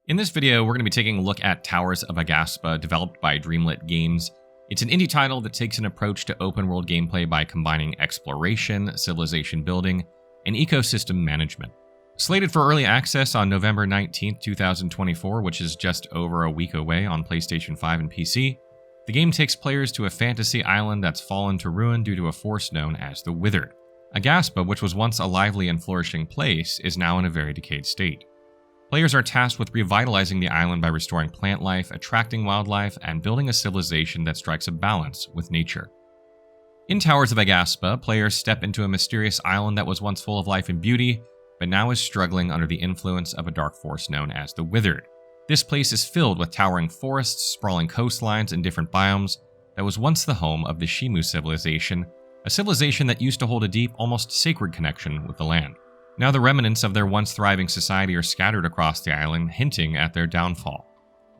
In this video, we're going to be taking a look at Towers of Aghasba, developed by Dreamlit Games. It's an indie title that takes an approach to open-world gameplay by combining exploration, civilization building, and ecosystem management. Slated for early access on November 19th, 2024, which is just over a week away on PlayStation 5 and PC, the game takes players to a fantasy island that's fallen to ruin due to a force known as the Withered. Aghasba, which was once a lively and flourishing place, is now in a very decayed state. Players are tasked with revitalizing the island by restoring plant life, attracting wildlife, and building a civilization that strikes a balance with nature. In Towers of Aghasba, players step into a mysterious island that was once full of life and beauty, but now is struggling under the influence of a dark force known as the Withered. This place is filled with towering forests, sprawling coastlines, and different biomes that was once the home of the Shimu civilization, a civilization that used to hold a deep, almost sacred connection with the land. Now the remnants of their once thriving society are scattered across the island, hinting at their downfall.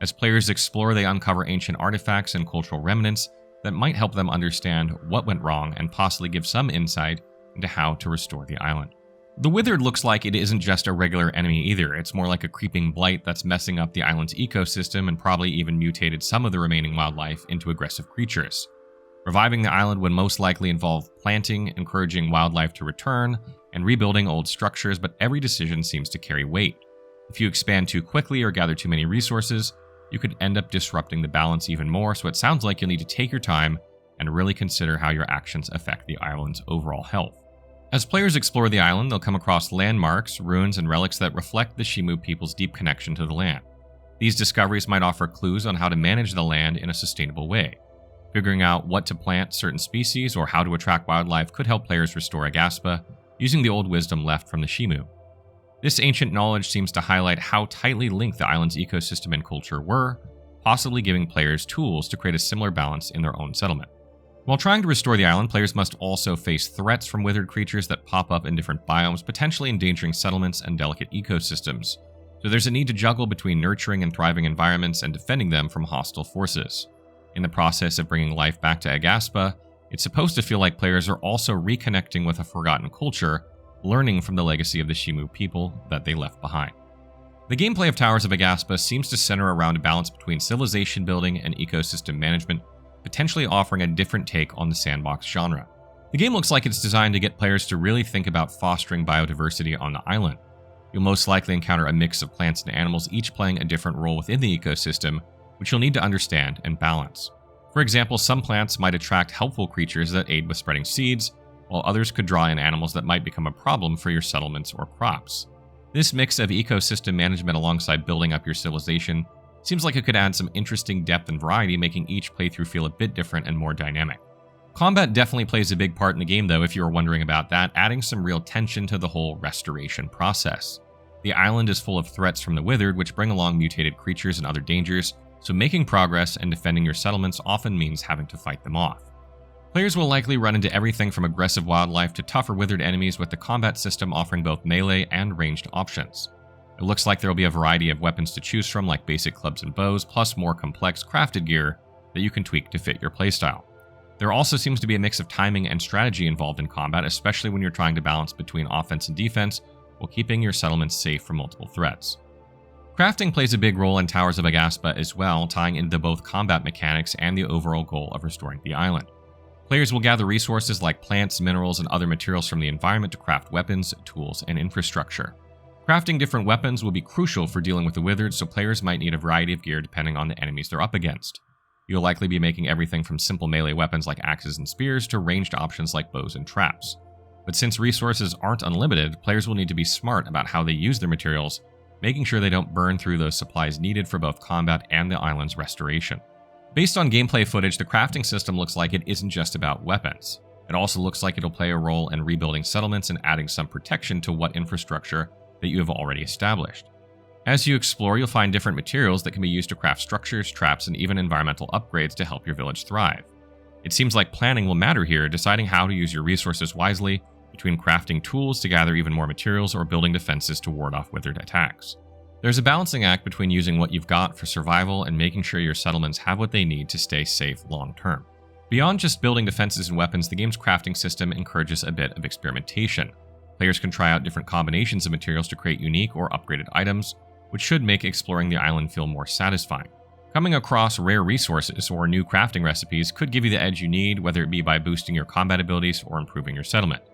As players explore, they uncover ancient artifacts and cultural remnants that might help them understand what went wrong and possibly give some insight into how to restore the island. The Withered looks like it isn't just a regular enemy either. It's more like a creeping blight that's messing up the island's ecosystem and probably even mutated some of the remaining wildlife into aggressive creatures. Reviving the island would most likely involve planting, encouraging wildlife to return, and rebuilding old structures, but every decision seems to carry weight. If you expand too quickly or gather too many resources, you could end up disrupting the balance even more, so it sounds like you'll need to take your time and really consider how your actions affect the island's overall health. As players explore the island, they'll come across landmarks, ruins, and relics that reflect the Shimu people's deep connection to the land. These discoveries might offer clues on how to manage the land in a sustainable way. Figuring out what to plant certain species or how to attract wildlife could help players restore Aghasba, using the old wisdom left from the Shimu. This ancient knowledge seems to highlight how tightly linked the island's ecosystem and culture were, possibly giving players tools to create a similar balance in their own settlement. While trying to restore the island, players must also face threats from withered creatures that pop up in different biomes, potentially endangering settlements and delicate ecosystems. So there's a need to juggle between nurturing and thriving environments and defending them from hostile forces. In the process of bringing life back to Aghasba, it's supposed to feel like players are also reconnecting with a forgotten culture, learning from the legacy of the Shimu people that they left behind. The gameplay of Towers of Aghasba seems to center around a balance between civilization building and ecosystem management, potentially offering a different take on the sandbox genre. The game looks like it's designed to get players to really think about fostering biodiversity on the island. You'll most likely encounter a mix of plants and animals, each playing a different role within the ecosystem, which you'll need to understand and balance. For example, some plants might attract helpful creatures that aid with spreading seeds, while others could draw in animals that might become a problem for your settlements or crops. This mix of ecosystem management alongside building up your civilization seems like it could add some interesting depth and variety, making each playthrough feel a bit different and more dynamic. Combat definitely plays a big part in the game though, if you were wondering about that, adding some real tension to the whole restoration process. The island is full of threats from the Withered, which bring along mutated creatures and other dangers, so making progress and defending your settlements often means having to fight them off. Players will likely run into everything from aggressive wildlife to tougher withered enemies, with the combat system offering both melee and ranged options. It looks like there will be a variety of weapons to choose from, like basic clubs and bows, plus more complex crafted gear that you can tweak to fit your playstyle. There also seems to be a mix of timing and strategy involved in combat, especially when you're trying to balance between offense and defense while keeping your settlements safe from multiple threats. Crafting plays a big role in Towers of Aghasba as well, tying into both combat mechanics and the overall goal of restoring the island. Players will gather resources like plants, minerals, and other materials from the environment to craft weapons, tools, and infrastructure. Crafting different weapons will be crucial for dealing with the Withered, so players might need a variety of gear depending on the enemies they're up against. You'll likely be making everything from simple melee weapons like axes and spears to ranged options like bows and traps. But since resources aren't unlimited, players will need to be smart about how they use their materials, making sure they don't burn through those supplies needed for both combat and the island's restoration. Based on gameplay footage, the crafting system looks like it isn't just about weapons. It also looks like it'll play a role in rebuilding settlements and adding some protection to what infrastructure that you have already established. As you explore, you'll find different materials that can be used to craft structures, traps, and even environmental upgrades to help your village thrive. It seems like planning will matter here, deciding how to use your resources wisely, between crafting tools to gather even more materials or building defenses to ward off withered attacks. There's a balancing act between using what you've got for survival and making sure your settlements have what they need to stay safe long term. Beyond just building defenses and weapons, the game's crafting system encourages a bit of experimentation. Players can try out different combinations of materials to create unique or upgraded items, which should make exploring the island feel more satisfying. Coming across rare resources or new crafting recipes could give you the edge you need, whether it be by boosting your combat abilities or improving your settlement.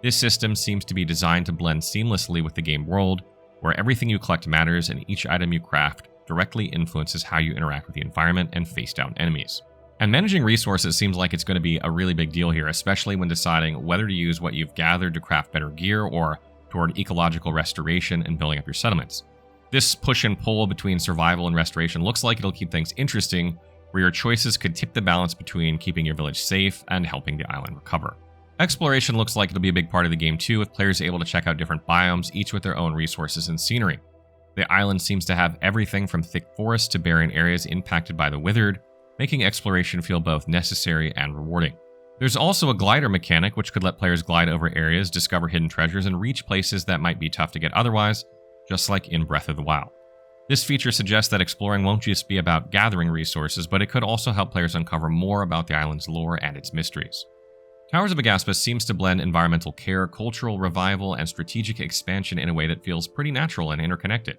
This system seems to be designed to blend seamlessly with the game world, where everything you collect matters and each item you craft directly influences how you interact with the environment and face down enemies. And managing resources seems like it's going to be a really big deal here, especially when deciding whether to use what you've gathered to craft better gear or toward ecological restoration and building up your settlements. This push and pull between survival and restoration looks like it'll keep things interesting, where your choices could tip the balance between keeping your village safe and helping the island recover. Exploration looks like it'll be a big part of the game too, with players able to check out different biomes, each with their own resources and scenery. The island seems to have everything from thick forests to barren areas impacted by the Withered, making exploration feel both necessary and rewarding. There's also a glider mechanic, which could let players glide over areas, discover hidden treasures, and reach places that might be tough to get otherwise, just like in Breath of the Wild. This feature suggests that exploring won't just be about gathering resources, but it could also help players uncover more about the island's lore and its mysteries. Towers of Aghasba seems to blend environmental care, cultural revival, and strategic expansion in a way that feels pretty natural and interconnected.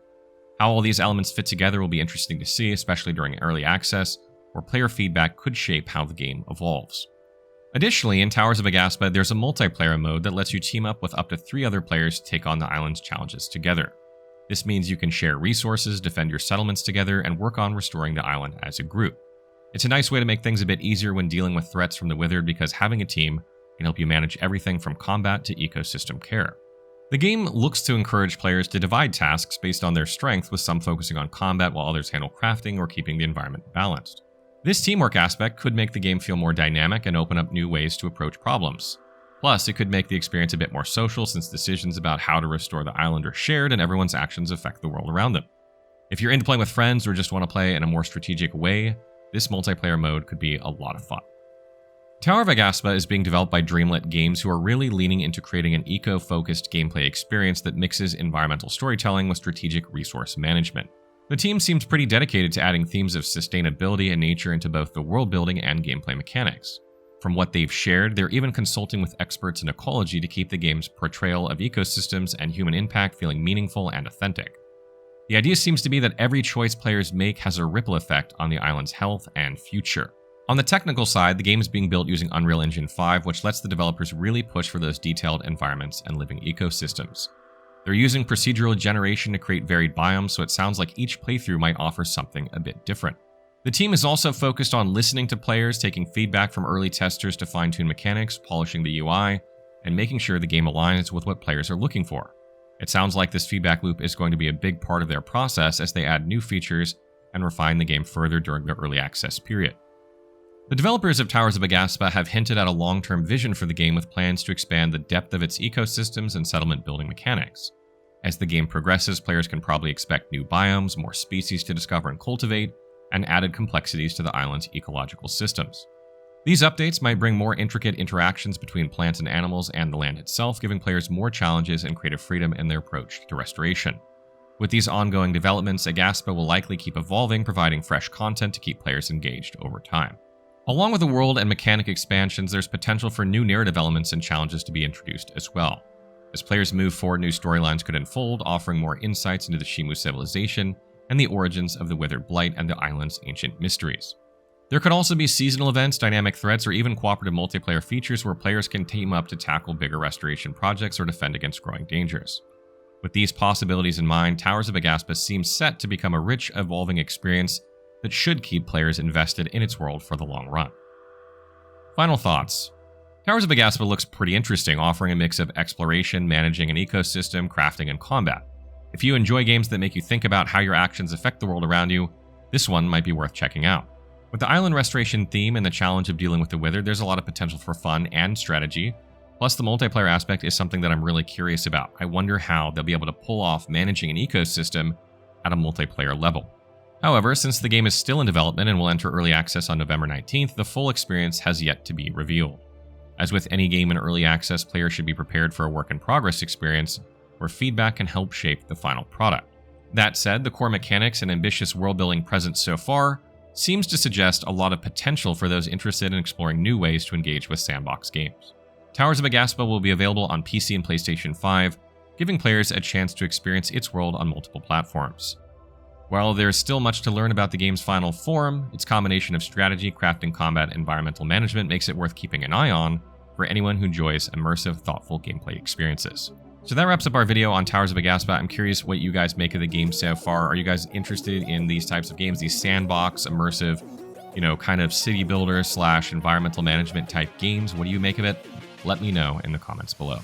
How all these elements fit together will be interesting to see, especially during early access, where player feedback could shape how the game evolves. Additionally, in Towers of Aghasba, there's a multiplayer mode that lets you team up with up to 3 other players to take on the island's challenges together. This means you can share resources, defend your settlements together, and work on restoring the island as a group. It's a nice way to make things a bit easier when dealing with threats from the Withered, because having a team can help you manage everything from combat to ecosystem care. The game looks to encourage players to divide tasks based on their strength, with some focusing on combat while others handle crafting or keeping the environment balanced. This teamwork aspect could make the game feel more dynamic and open up new ways to approach problems. Plus, it could make the experience a bit more social, since decisions about how to restore the island are shared and everyone's actions affect the world around them. If you're into playing with friends or just want to play in a more strategic way, this multiplayer mode could be a lot of fun. Tower of Aghasba is being developed by Dreamlit Games, who are really leaning into creating an eco-focused gameplay experience that mixes environmental storytelling with strategic resource management. The team seems pretty dedicated to adding themes of sustainability and nature into both the world building and gameplay mechanics. From what they've shared, they're even consulting with experts in ecology to keep the game's portrayal of ecosystems and human impact feeling meaningful and authentic. The idea seems to be that every choice players make has a ripple effect on the island's health and future. On the technical side, the game is being built using Unreal Engine 5, which lets the developers really push for those detailed environments and living ecosystems. They're using procedural generation to create varied biomes, so it sounds like each playthrough might offer something a bit different. The team is also focused on listening to players, taking feedback from early testers to fine-tune mechanics, polishing the UI, and making sure the game aligns with what players are looking for. It sounds like this feedback loop is going to be a big part of their process as they add new features and refine the game further during the early access period. The developers of Towers of Aghasba have hinted at a long-term vision for the game, with plans to expand the depth of its ecosystems and settlement building mechanics. As the game progresses, players can probably expect new biomes, more species to discover and cultivate, and added complexities to the island's ecological systems. These updates might bring more intricate interactions between plants and animals and the land itself, giving players more challenges and creative freedom in their approach to restoration. With these ongoing developments, Aghasba will likely keep evolving, providing fresh content to keep players engaged over time. Along with the world and mechanic expansions, there's potential for new narrative elements and challenges to be introduced as well. As players move forward, new storylines could unfold, offering more insights into the Shimu civilization and the origins of the Withered Blight and the island's ancient mysteries. There could also be seasonal events, dynamic threats, or even cooperative multiplayer features where players can team up to tackle bigger restoration projects or defend against growing dangers. With these possibilities in mind, Towers of Aghasba seems set to become a rich, evolving experience that should keep players invested in its world for the long run. Final thoughts. Towers of Aghasba looks pretty interesting, offering a mix of exploration, managing an ecosystem, crafting, and combat. If you enjoy games that make you think about how your actions affect the world around you, this one might be worth checking out. With the island restoration theme and the challenge of dealing with the Withered, there's a lot of potential for fun and strategy. Plus, the multiplayer aspect is something that I'm really curious about. I wonder how they'll be able to pull off managing an ecosystem at a multiplayer level. However, since the game is still in development and will enter early access on November 19th, the full experience has yet to be revealed. As with any game in early access, players should be prepared for a work-in-progress experience where feedback can help shape the final product. That said, the core mechanics and ambitious world-building present so far seems to suggest a lot of potential for those interested in exploring new ways to engage with sandbox games. Towers of Aghasba will be available on PC and PlayStation 5, giving players a chance to experience its world on multiple platforms. While there's still much to learn about the game's final form, its combination of strategy, crafting, combat, and environmental management makes it worth keeping an eye on for anyone who enjoys immersive, thoughtful gameplay experiences. So that wraps up our video on Towers of Aghasba. I'm curious what you guys make of the game so far. Are you guys interested in these types of games, these sandbox, immersive, kind of city builder / environmental management type games? What do you make of it? Let me know in the comments below.